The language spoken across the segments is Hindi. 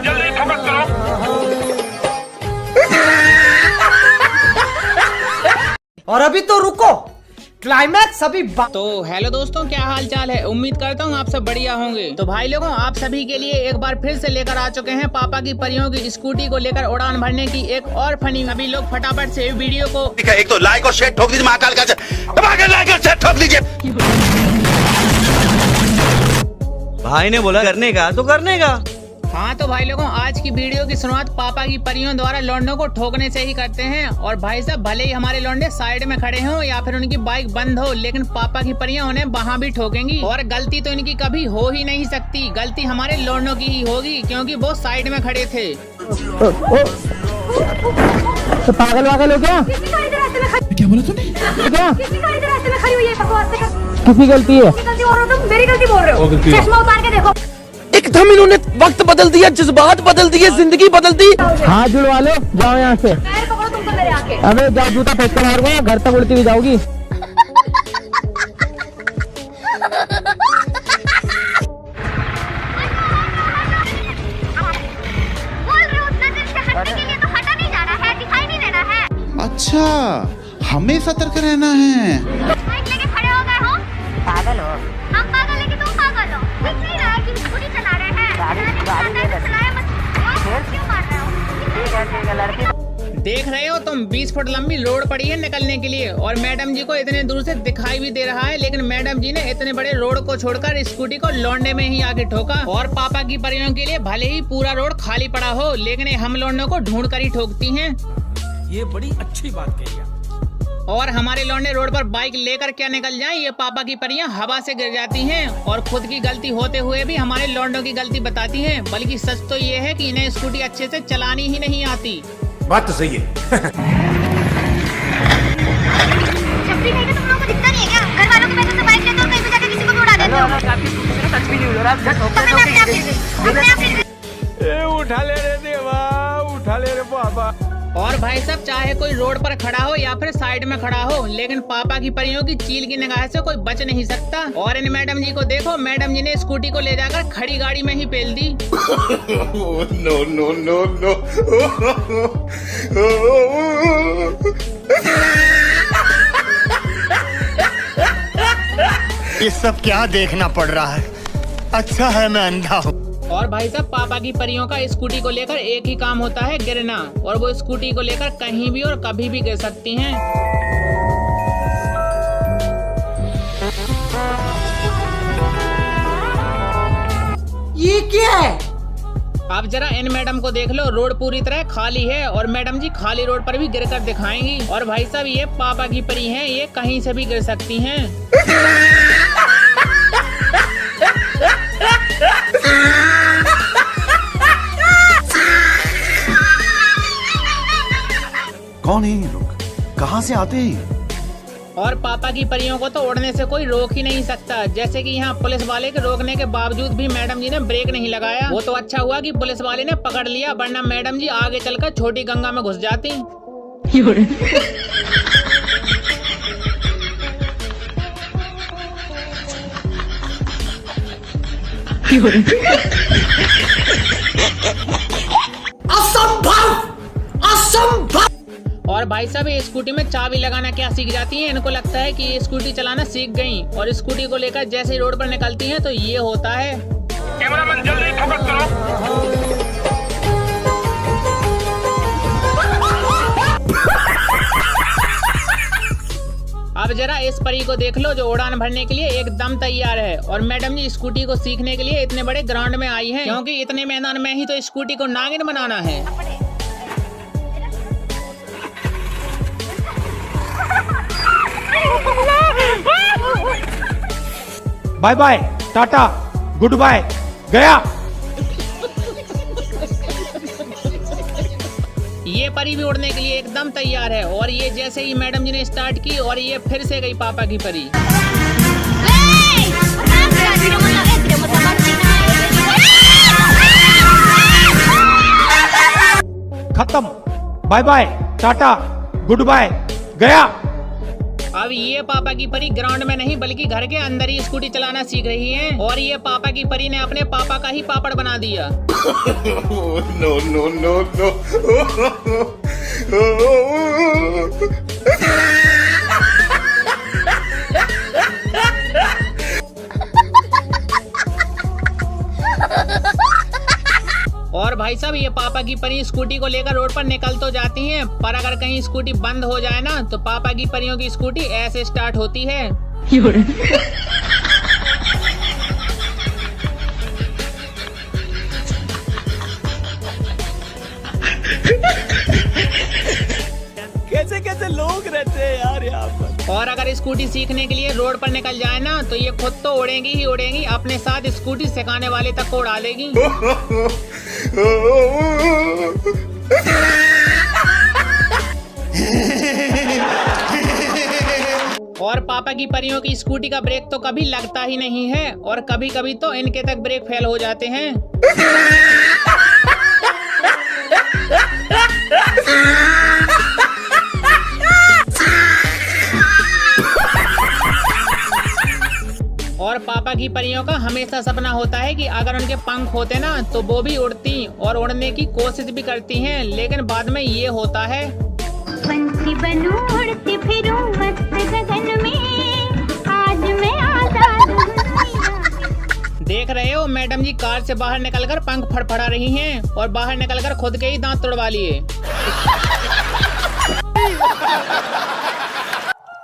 जल्दी फोकस करो। और अभी तो रुको, क्लाइमैक्स अभी तो हेलो दोस्तों, क्या हाल चाल है। उम्मीद करता हूँ आप सब बढ़िया होंगे। तो भाई लोगों, आप सभी के लिए एक बार फिर से लेकर आ चुके हैं पापा की परियों की स्कूटी को लेकर उड़ान भरने की एक और फनी। अभी लोग फटाफट से वीडियो को एक तो लाइक और शेयर ठोक दीजिए, महाकाल का लाइक और शेयर ठोक दीजिए। भाई ने बोला करने का तो करने का। हाँ तो भाई लोगों, आज की वीडियो की शुरुआत पापा की परियों द्वारा लौंडों को ठोकने से ही करते हैं। और भाई साहब, भले ही हमारे लौंडे साइड में खड़े हों या फिर उनकी बाइक बंद हो, लेकिन पापा की परियां उन्हें वहाँ भी ठोकेंगी। और गलती तो इनकी कभी हो ही नहीं सकती, गलती हमारे लौंडों की ही होगी, क्योंकि वो साइड में खड़े थे। तो पागल वागल हो क्या? क्या बोला तूने? क्या? किसकी गलती है? मेरी गलती बोल रहे हो। चश्मा उतार के देखो। एकदम इन्होंने वक्त बदल दिया, जज्बात बदल दिए, जिंदगी बदल दी। हाथ जुड़वा लो, जाओ यहाँ से। पैर पकड़ो तुम तो मेरे आके। अबे जाओ, जूता फेंक कर मारूंगा, घर तक उल्टी भी जाओगी। अच्छा, हमें सतर्क रहना है। लेके खड़े हो गए हो? पागल हो? हम पागल है कि तुम पागल हो? दिख नहीं रहा है कि स्कूटी चला रहे हैं? चलाया मत। क्यों मार रहे हो? देख रहे हो तुम, 20 फुट लंबी रोड पड़ी है निकलने के लिए, और मैडम जी को इतने दूर से दिखाई भी दे रहा है, लेकिन मैडम जी ने इतने बड़े रोड को छोड़कर स्कूटी को लौंडे में ही आके ठोका। और पापा की परियों के लिए भले ही पूरा रोड खाली पड़ा हो, लेकिन हम लौंडों को ढूंढ कर ही ठोकती हैं। ये बड़ी अच्छी बात कही आप। और हमारे लौंडे रोड पर बाइक लेकर क्या निकल जाएं, ये पापा की परियां हवा से गिर जाती हैं और खुद की गलती होते हुए भी हमारे लौंडों की गलती बताती हैं। बल्कि सच तो ये है कि इन्हें स्कूटी अच्छे से चलानी ही नहीं आती। बात तो सही है। छपरी नहीं तो तुम लोगों को दिखता नहीं है क्या? घर वालों के पैसे से बाइक लेते हो, कहीं भी जाके किसी को भी उड़ा देते हो। सच भी नहीं हो रहा। अपने आप उठा ले रे देवा, उठा ले रे बाबा। और भाई साहब, चाहे कोई रोड पर खड़ा हो या फिर साइड में खड़ा हो, लेकिन पापा की परियों की चील की निगाह से कोई बच नहीं सकता। और इन मैडम जी को देखो, मैडम जी ने स्कूटी को ले जाकर खड़ी गाड़ी में ही पेल दी। No no no no. ये सब क्या देखना पड़ रहा है? अच्छा है मैं अंधा हूँ। और भाई साहब, पापा की परियों का स्कूटी को लेकर एक ही काम होता है, गिरना। और वो स्कूटी को लेकर कहीं भी और कभी भी गिर सकती हैं। ये क्या है? अब जरा इन मैडम को देख लो, रोड पूरी तरह खाली है और मैडम जी खाली रोड पर भी गिरकर दिखाएंगी। और भाई साहब, ये पापा की परी हैं, ये कहीं से भी गिर सकती हैं। कौन है ये लोग? कहाँ से आते हैं? और पापा की परियों को तो उड़ने से कोई रोक ही नहीं सकता। जैसे कि यहाँ पुलिस वाले के रोकने के बावजूद भी मैडम जी ने ब्रेक नहीं लगाया। वो तो अच्छा हुआ कि पुलिस वाले ने पकड़ लिया, वरना मैडम जी आगे चलकर छोटी गंगा में घुस जाती। असंभव, असंभव। और भाई साहब, ये स्कूटी में चाबी लगाना क्या सीख जाती हैं। इनको लगता है कि ये स्कूटी चलाना सीख गई, और स्कूटी को लेकर जैसे ही रोड पर निकलती हैं तो ये होता है। कैमरामैन जल्दी फोकस करो। अब जरा इस परी को देख लो, जो उड़ान भरने के लिए एकदम तैयार है। और मैडम जी स्कूटी को सीखने के लिए इतने बड़े ग्राउंड में आई हैं, क्योंकि इतने मैदान में ही तो स्कूटी को नागिन बनाना है। Bye bye, tata, good bye, गया। ये परी भी उड़ने के लिए एकदम तैयार है। और ये जैसे ही मैडम जी ने स्टार्ट की, और ये फिर से गई पापा की परी। खत्म, bye bye, tata, good bye, गया। अब ये पापा की परी ग्राउंड में नहीं बल्कि घर के अंदर ही स्कूटी चलाना सीख रही है और ये पापा की परी ने अपने पापा का ही पापड़ बना दिया। No no no no. और भाई साहब ये पापा की परी स्कूटी को लेकर रोड पर निकल तो जाती हैं, पर अगर कहीं स्कूटी बंद हो जाए ना तो पापा की परियों की स्कूटी ऐसे स्टार्ट होती है। कैसे कैसे लोग रहते हैं यार यहाँ पर। और अगर स्कूटी सीखने के लिए रोड पर निकल जाए ना तो ये खुद तो उड़ेंगी ही उड़ेंगी, अपने साथ स्कूटी सिखाने वाले तक को उड़ा देगी। और पापा की परियों की स्कूटी का ब्रेक तो कभी लगता ही नहीं है और कभी कभी तो इनके तक ब्रेक फेल हो जाते हैं। और पापा की परियों का हमेशा सपना होता है कि अगर उनके पंख होते ना तो वो भी उड़ती और उड़ने की कोशिश भी करती हैं, लेकिन बाद में ये होता है पंछी बनूं उड़ती फिरूं मस्त गगन में, आज मैं आजाद हूं। देख रहे हो मैडम जी कार से बाहर निकलकर पंख फड़फड़ा रही हैं और बाहर निकलकर खुद के ही दांत तोड़वा लिए।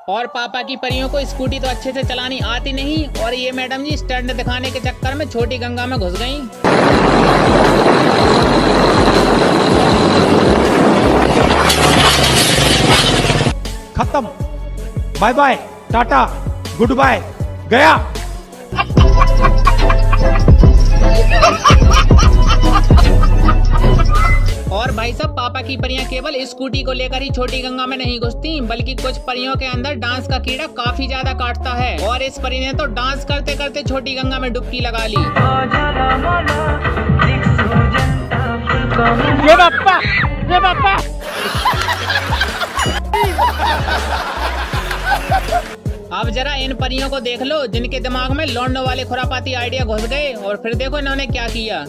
और पापा की परियों को स्कूटी तो अच्छे से चलानी आती नहीं और ये मैडम जी स्टंट दिखाने के चक्कर में छोटी गंगा में घुस गईं। खत्म, bye bye, tata, good bye, गया। और भाई साहब पापा की परियां केवल स्कूटी को लेकर ही छोटी गंगा में नहीं घुसती बल्कि कुछ परियों के अंदर डांस का कीड़ा काफी ज्यादा काटता है और इस परी ने तो डांस करते करते छोटी गंगा में डुबकी लगा ली। ये बाप्पा, ये बाप्पा। अब जरा इन परियों को देख लो जिनके दिमाग में लौंडों वाले खुरापाती आइडिया घुस गए और फिर देखो इन्होंने क्या किया।